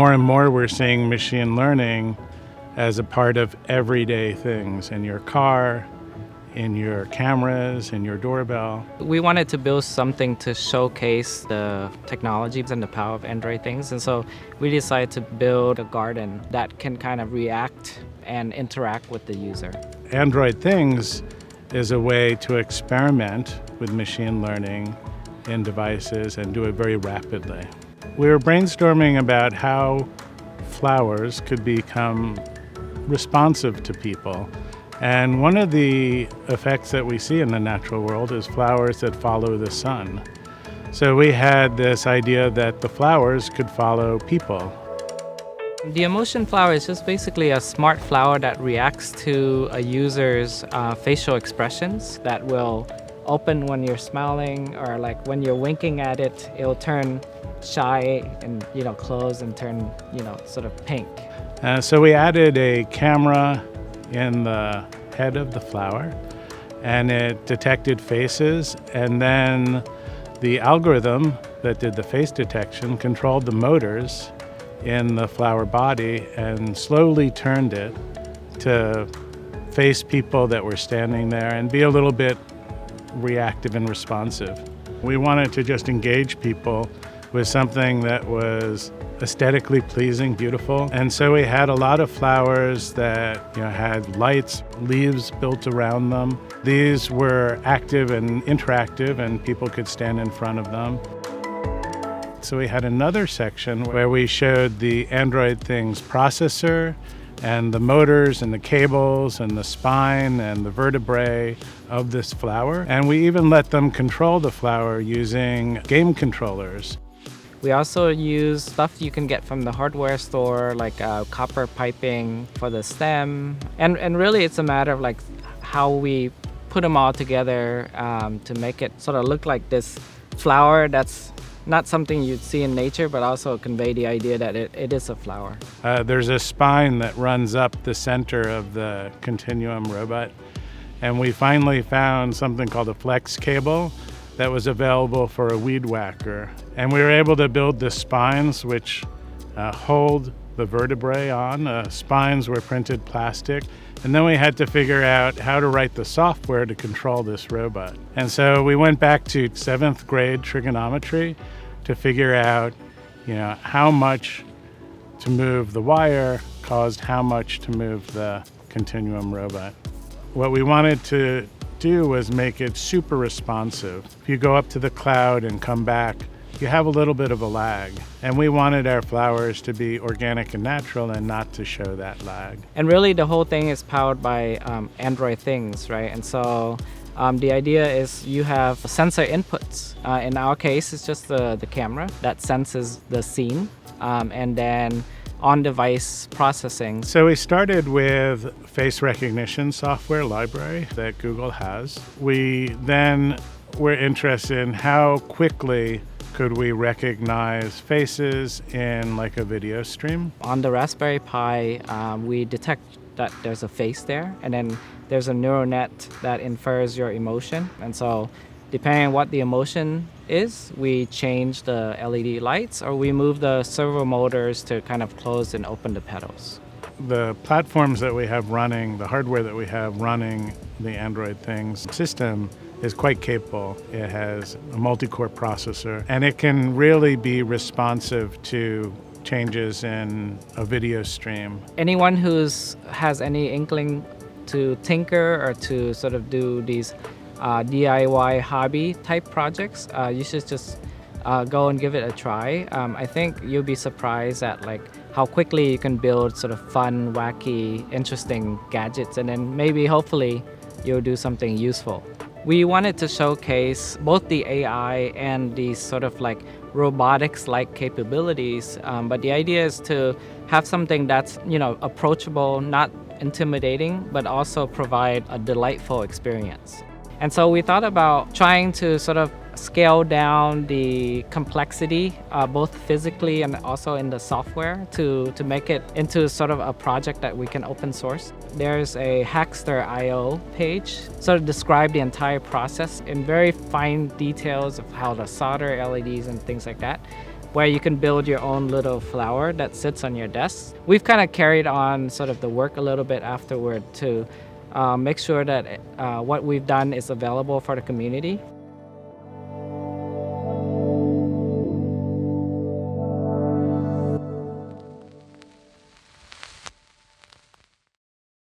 more and more we're seeing machine learning as a part of everyday things in your car, in your cameras, in your doorbell. We wanted to build something to showcase the technologies and the power of Android things. And so we decided to build a garden that can kind of react and interact with the user. Android Things is a way to experiment with machine learning in devices and do it very rapidly. We were brainstorming about how flowers could become responsive to people. And one of the effects that we see in the natural world is flowers that follow the sun. So we had this idea that the flowers could follow people. The emotion flower is just basically a smart flower that reacts to a user's facial expressions that will open when you're smiling, or like when you're winking at it, it'll turn shy and close and turn sort of pink. So we added a camera in the head of the flower, and it detected faces, and then the algorithm that did the face detection controlled the motors in the flower body and slowly turned it to face people that were standing there and be a little bit reactive and responsive. We wanted to just engage people with something that was aesthetically pleasing, beautiful. And so we had a lot of flowers that had lights, leaves built around them. These were active and interactive, and people could stand in front of them. So we had another section where we showed the Android Things processor and the motors and the cables and the spine and the vertebrae of this flower. And we even let them control the flower using game controllers. We also use stuff you can get from the hardware store, like copper piping for the stem. And really it's a matter of like how we put them all together to make it sort of look like this flower that's not something you'd see in nature, but also convey the idea that it is a flower. There's a spine that runs up the center of the Continuum robot. And we finally found something called a flex cable that was available for a weed whacker. And we were able to build the spines which hold the vertebrae on. Spines were printed plastic. And then we had to figure out how to write the software to control this robot. And so we went back to 7th grade trigonometry to figure out, how much to move the wire caused how much to move the Continuum robot. What we wanted to do was make it super responsive. If you go up to the cloud and come back, you have a little bit of a lag. And we wanted our flowers to be organic and natural and not to show that lag. And really the whole thing is powered by Android Things, right? And so the idea is you have sensor inputs. In our case, it's just the camera that senses the scene, and then on-device processing. So we started with face recognition software library that Google has. We then were interested in how quickly could we recognize faces in like a video stream. On the Raspberry Pi, we detect that there's a face there, and then there's a neural net that infers your emotion. And so depending on what the emotion is, we change the LED lights or we move the servo motors to kind of close and open the pedals. The platforms that we have running, the hardware that we have running the Android Things system is quite capable. It has a multi-core processor, and it can really be responsive to changes in a video stream. Anyone has any inkling to tinker or to sort of do these DIY hobby type projects, you should just go and give it a try. I think you'll be surprised at like how quickly you can build sort of fun, wacky, interesting gadgets, and then maybe hopefully you'll do something useful. We wanted to showcase both the AI and the sort of like robotics-like capabilities, but the idea is to have something that's approachable, not intimidating, but also provide a delightful experience. And so we thought about trying to sort of scale down the complexity, both physically and also in the software, to make it into sort of a project that we can open source. There's a Hackster.io page, sort of describe the entire process in very fine details of how to solder LEDs and things like that. where you can build your own little flower that sits on your desk. We've kind of carried on sort of the work a little bit afterward to make sure that what we've done is available for the community.